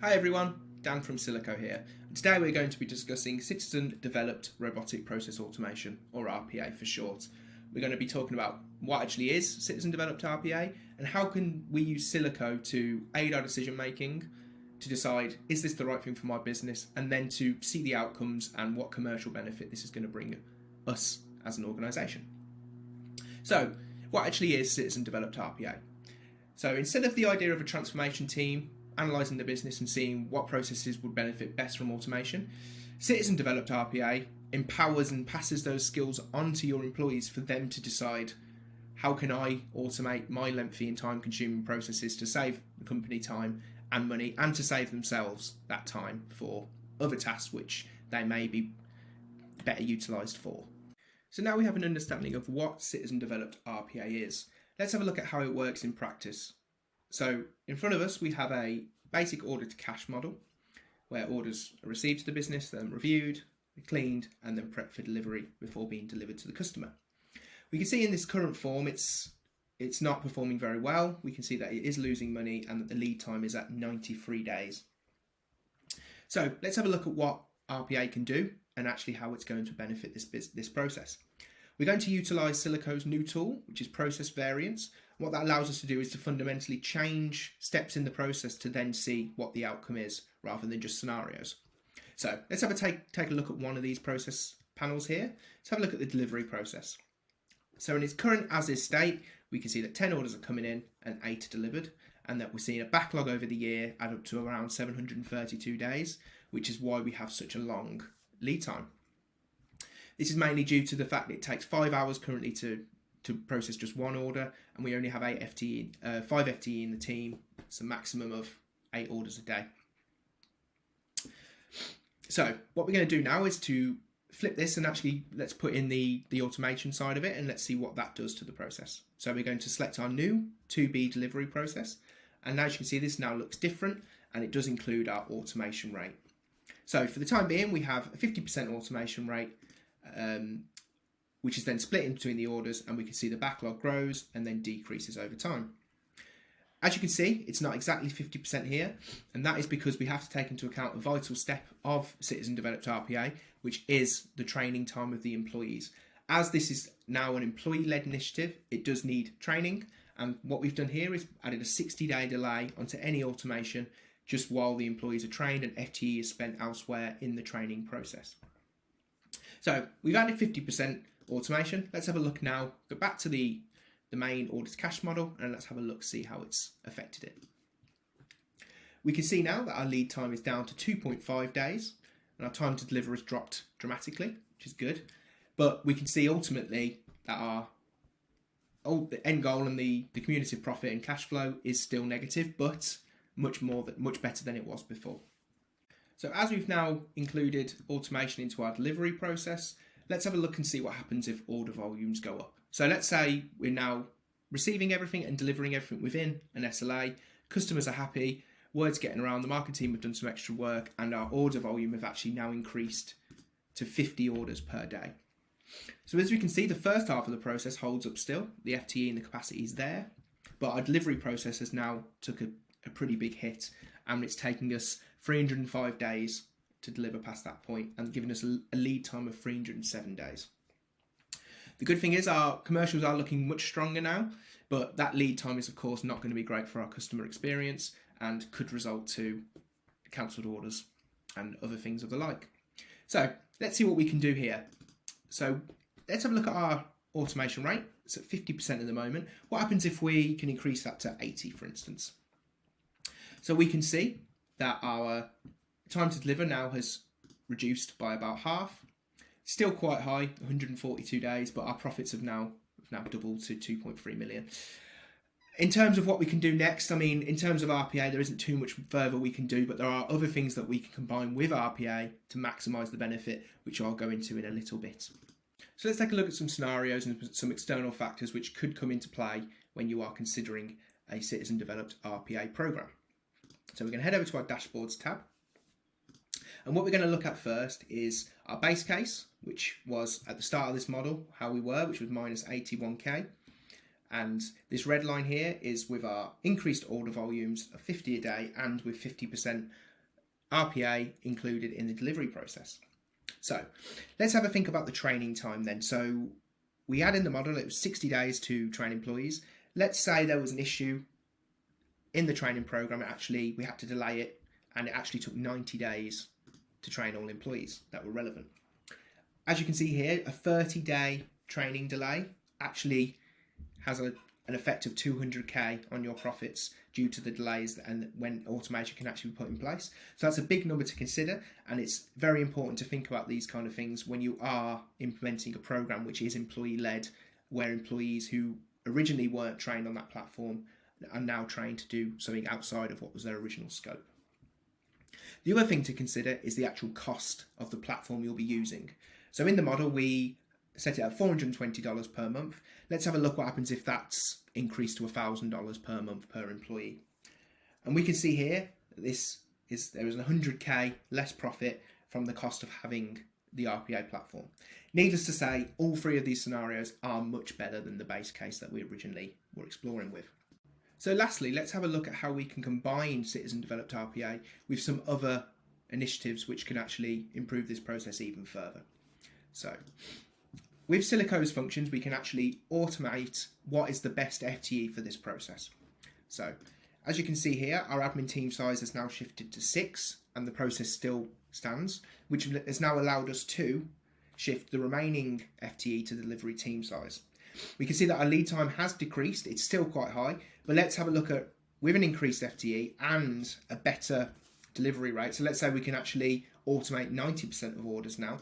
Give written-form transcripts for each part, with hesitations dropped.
Hi everyone, Dan from Silico here, and today we're going to be discussing Citizen Developed Robotic Process Automation, or RPA for short. We're going to be talking about what actually is Citizen Developed RPA and how can we use Silico to aid our decision making, to decide is this the right thing for my business, and then to see the outcomes and what commercial benefit this is going to bring us as an organisation. So, what actually is Citizen Developed RPA? So instead of the idea of a transformation team analysing the business and seeing what processes would benefit best from automation, Citizen Developed RPA empowers and passes those skills on to your employees for them to decide how can I automate my lengthy and time consuming processes to save the company time and money and to save themselves that time for other tasks which they may be better utilised for. So now we have an understanding of what Citizen Developed RPA is. Let's have a look at how it works in practice. So in front of us we have a basic order to cash model where orders are received to the business, then reviewed, cleaned and then prepped for delivery before being delivered to the customer. We can see in this current form it's not performing very well. We can see that it is losing money and that the lead time is at 93 days. So let's have a look at what RPA can do and actually how it's going to benefit this process. We're going to utilise Silico's new tool, which is process variance. What that allows us to do is to fundamentally change steps in the process to then see what the outcome is rather than just scenarios. So let's have take a look at one of these process panels here. Let's have a look at the delivery process. So in its current as-is state, we can see that 10 orders are coming in and 8 are delivered, and that we're seeing a backlog over the year add up to around 732 days, which is why we have such a long lead time. This is mainly due to the fact that it takes 5 hours currently to process just one order, and we only have 5 FTE in the team. It's a maximum of 8 orders a day. So what we're going to do now is to flip this and actually let's put in the automation side of it and let's see what that does to the process. So we're going to select our new 2B delivery process, and as you can see this now looks different and it does include our automation rate. So for the time being we have a 50% automation rate, which is then split in between the orders, and we can see the backlog grows and then decreases over time. As you can see, it's not exactly 50% here, and that is because we have to take into account a vital step of Citizen Developed RPA, which is the training time of the employees. As this is now an employee-led initiative, it does need training, and what we've done here is added a 60-day delay onto any automation just while the employees are trained and FTE is spent elsewhere in the training process. So we've added 50% automation. Let's have a look now, go back to the main order to cash model, and let's have a look, see how it's affected it. We can see now that our lead time is down to 2.5 days and our time to deliver has dropped dramatically, which is good. But we can see ultimately that the end goal and the cumulative profit and cash flow is still negative, but much better than it was before. So as we've now included automation into our delivery process, let's have a look and see what happens if order volumes go up. So let's say we're now receiving everything and delivering everything within an SLA, customers are happy, word's getting around, the marketing team have done some extra work, and our order volume have actually now increased to 50 orders per day. So as we can see, the first half of the process holds up still, the FTE and the capacity is there, but our delivery process has now took a pretty big hit, and it's taking us 305 days to deliver past that point and giving us a lead time of 307 days. The good thing is our commercials are looking much stronger now, but that lead time is of course not going to be great for our customer experience and could result to cancelled orders and other things of the like. So let's see what we can do here. So let's have a look at our automation rate. It's at 50% at the moment. What happens if we can increase that to 80, for instance? So we can see that our time to deliver now has reduced by about half. Still quite high, 142 days, but our profits have now doubled to 2.3 million. In terms of what we can do next, I mean, in terms of RPA, there isn't too much further we can do, but there are other things that we can combine with RPA to maximise the benefit, which I'll go into in a little bit. So let's take a look at some scenarios and some external factors which could come into play when you are considering a Citizen Developed RPA program. So we're going to head over to our dashboards tab. And what we're going to look at first is our base case, which was at the start of this model, how we were, which was minus 81k. And this red line here is with our increased order volumes of 50 a day and with 50% RPA included in the delivery process. So let's have a think about the training time then. So we had in the model, it was 60 days to train employees. Let's say there was an issue in the training program. We had to delay it, and it actually took 90 days to train all employees that were relevant. As you can see here, a 30-day training delay actually has an effect of 200k on your profits due to the delays and when automation can actually be put in place. So that's a big number to consider, and it's very important to think about these kind of things when you are implementing a program which is employee-led, where employees who originally weren't trained on that platform are now trained to do something outside of what was their original scope. The other thing to consider is the actual cost of the platform you'll be using. So in the model, we set it at $420 per month. Let's have a look what happens if that's increased to $1,000 per month per employee. And we can see here, there is 100k less profit from the cost of having the RPA platform. Needless to say, all three of these scenarios are much better than the base case that we originally were exploring with. So lastly, let's have a look at how we can combine Citizen Developed RPA with some other initiatives which can actually improve this process even further. So with Silico's functions, we can actually automate what is the best FTE for this process. So as you can see here, our admin team size has now shifted to 6, and the process still stands, which has now allowed us to shift the remaining FTE to delivery team size. We can see that our lead time has decreased. It's still quite high, but let's have a look at, with an increased FTE and a better delivery rate. So let's say we can actually automate 90% of orders now.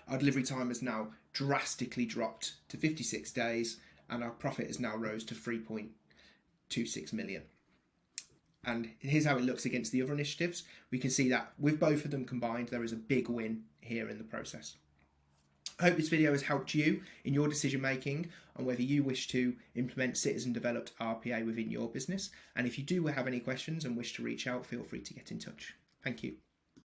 Our delivery time has now drastically dropped to 56 days, and our profit has now rose to 3.26 million. And here's how it looks against the other initiatives. We can see that with both of them combined, there is a big win here in the process. I hope this video has helped you in your decision making on whether you wish to implement Citizen Developed RPA within your business. And if you do have any questions and wish to reach out, feel free to get in touch. Thank you.